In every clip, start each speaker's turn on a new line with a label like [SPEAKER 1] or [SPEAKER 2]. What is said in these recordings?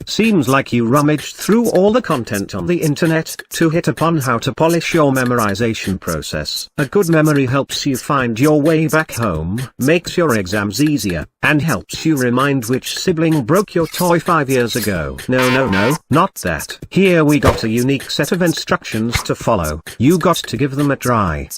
[SPEAKER 1] Seems like you rummaged through all the content on the internet to hit upon how to polish your memorization process. A good memory helps you find your way back home, makes your exams easier, and helps you remind which sibling broke your toy 5 years ago. No, not that. Here we got a unique set of instructions to follow. You got to give them a try.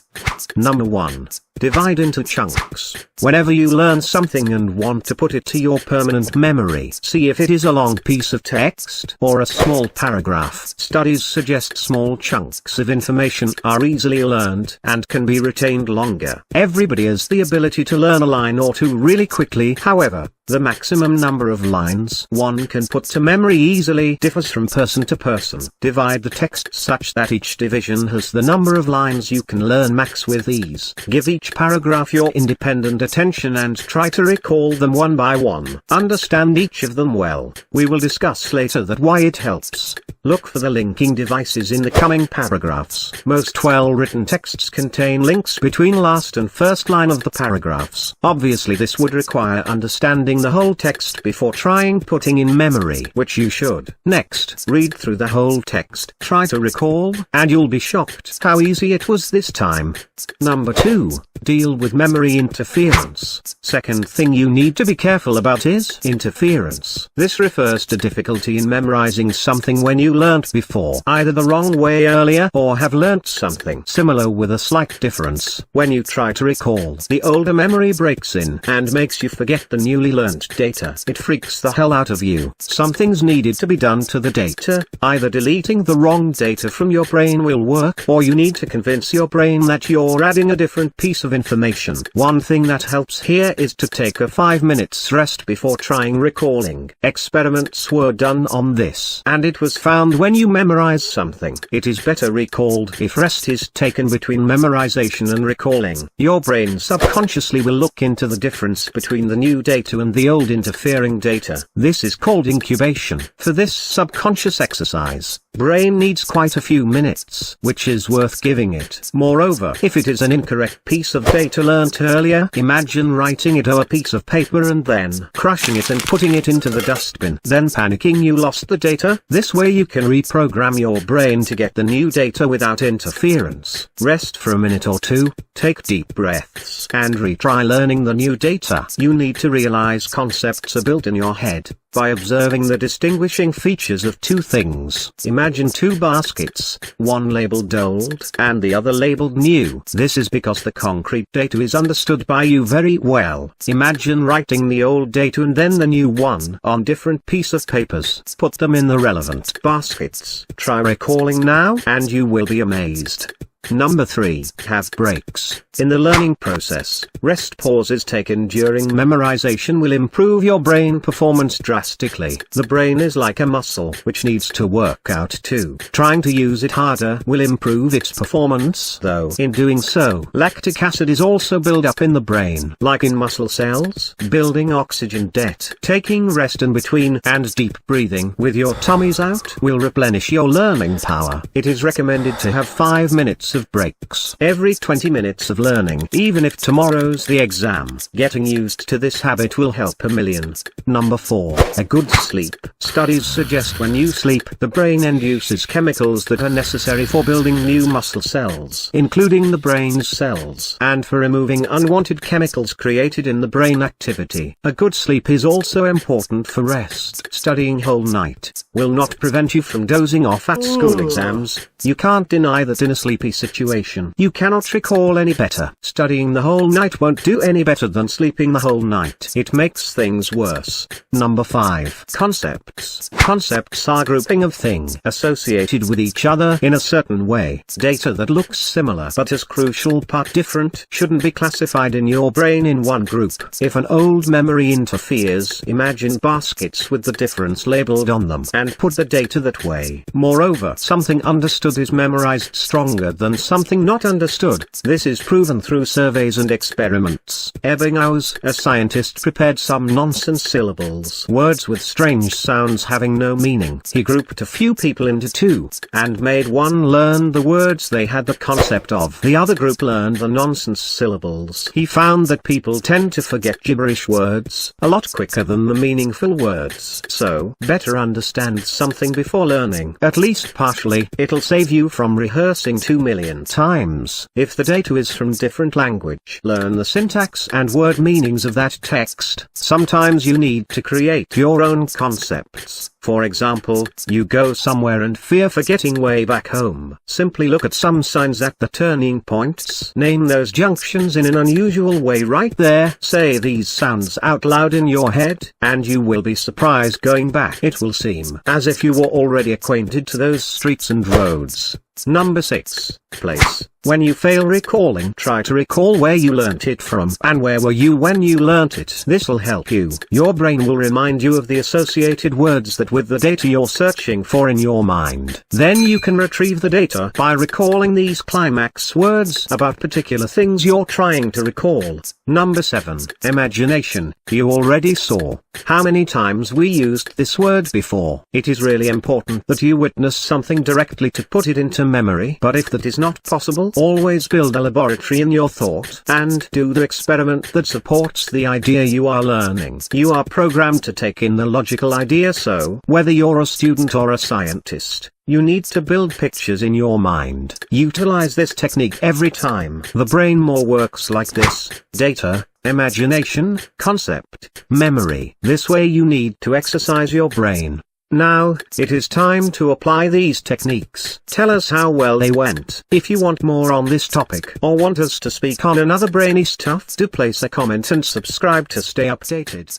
[SPEAKER 1] Number 1. Divide into chunks. Whenever you learn something and want to put it to your permanent memory, see if it is a long piece of text or a small paragraph. Studies suggest small chunks of information are easily learned and can be retained longer. Everybody has the ability to learn a line or two really quickly. However, the maximum number of lines one can put to memory easily differs from person to person. Divide the text such that each division has the number of lines you can learn max with ease. Give each paragraph your independent attention and try to recall them one by one. Understand each of them well. We will discuss later that why it helps. Look for the linking devices in the coming paragraphs. Most well-written texts contain links between last and first line of the paragraphs. Obviously this would require understanding the whole text before trying putting in memory, which you should. Next, read through the whole text. Try to recall, and you'll be shocked how easy it was this time. Number 2. Deal with memory interference. Second thing you need to be careful about is interference. This refers to difficulty in memorizing something when you learnt before either the wrong way earlier or have learnt something similar with a slight difference. When you try to recall, the older memory breaks in and makes you forget the newly learnt data. It freaks the hell out of you. Something's needed to be done to the data. Either deleting the wrong data from your brain will work, or you need to convince your brain that you're adding a different piece of information. One thing that helps here is to take a 5 minutes rest before trying recalling. Experiments were done on this, and it was found when you memorize something, it is better recalled if rest is taken between memorization and recalling. Your brain subconsciously will look into the difference between the new data and the old interfering data. This is called incubation. For this subconscious exercise, brain needs quite a few minutes, which is worth giving it. Moreover, if it is an incorrect piece of data learnt earlier, imagine writing it on a piece of paper and then crushing it and putting it into the dustbin, then panicking you lost the data. This way you can reprogram your brain to get the new data without interference. Rest for a minute or two, take deep breaths, and retry learning the new data. You need to realize concepts are built in your head by observing the distinguishing features of two things. Imagine two baskets, one labeled old and the other labeled new. This is because the concrete data is understood by you very well. Imagine writing the old data and then the new one on different piece of papers. Put them in the relevant baskets. Try recalling now and you will be amazed. Number 3. Have breaks. In the learning process, rest pauses taken during memorization will improve your brain performance drastically. The brain is like a muscle which needs to work out too. Trying to use it harder will improve its performance, though in doing so, lactic acid is also built up in the brain, like in muscle cells, building oxygen debt. Taking rest in between and deep breathing with your tummies out will replenish your learning power. It is recommended to have 5 minutes of breaks every 20 minutes of learning, even if tomorrow's the exam. Getting used to this habit will help a million. Number 4. A good sleep. Studies suggest when you sleep, the brain induces chemicals that are necessary for building new muscle cells, including the brain's cells, and for removing unwanted chemicals created in the brain activity. A good sleep is also important for rest. Studying whole night will not prevent you from dozing off at school exams. You can't deny that in a sleepy situation you cannot recall any better. Studying the whole night won't do any better than sleeping the whole night. It makes things worse. Number 5. Concepts. Concepts are grouping of things associated with each other in a certain way. Data that looks similar but is crucial but different shouldn't be classified in your brain in one group. If an old memory interferes, imagine baskets with the difference labeled on them and put the data that way. Moreover, something understood is memorized stronger than learn something not understood. This is proven through surveys and experiments. Ebbinghaus, a scientist, prepared some nonsense syllables, words with strange sounds having no meaning. He grouped a few people into two, and made one learn the words they had the concept of. The other group learned the nonsense syllables. He found that people tend to forget gibberish words a lot quicker than the meaningful words. So, better understand something before learning, at least partially. It'll save you from rehearsing 2 million times. If the data is from different language, learn the syntax and word meanings of that text. Sometimes you need to create your own concepts. For example, you go somewhere and fear forgetting way back home. Simply look at some signs at the turning points. Name those junctions in an unusual way right there. Say these sounds out loud in your head, and you will be surprised going back. It will seem as if you were already acquainted to those streets and roads. Number 6. Place. When you fail recalling, try to recall where you learnt it from and where were you when you learnt it. This'll help you. Your brain will remind you of the associated words that with the data you're searching for in your mind. Then you can retrieve the data by recalling these climax words about particular things you're trying to recall. Number 7. Imagination. You already saw how many times we used this word before. It is really important that you witness something directly to put it into memory, but if that is not possible, always build a laboratory in your thought and do the experiment that supports the idea you are learning. You are programmed to take in the logical idea, so whether you're a student or a scientist, you need to build pictures in your mind. Utilize this technique every time. The brain more works like this: data, imagination, concept, memory. This way you need to exercise your brain. Now, it is time to apply these techniques. Tell us how well they went. If you want more on this topic or want us to speak on another brainy stuff, do place a comment and subscribe to stay updated.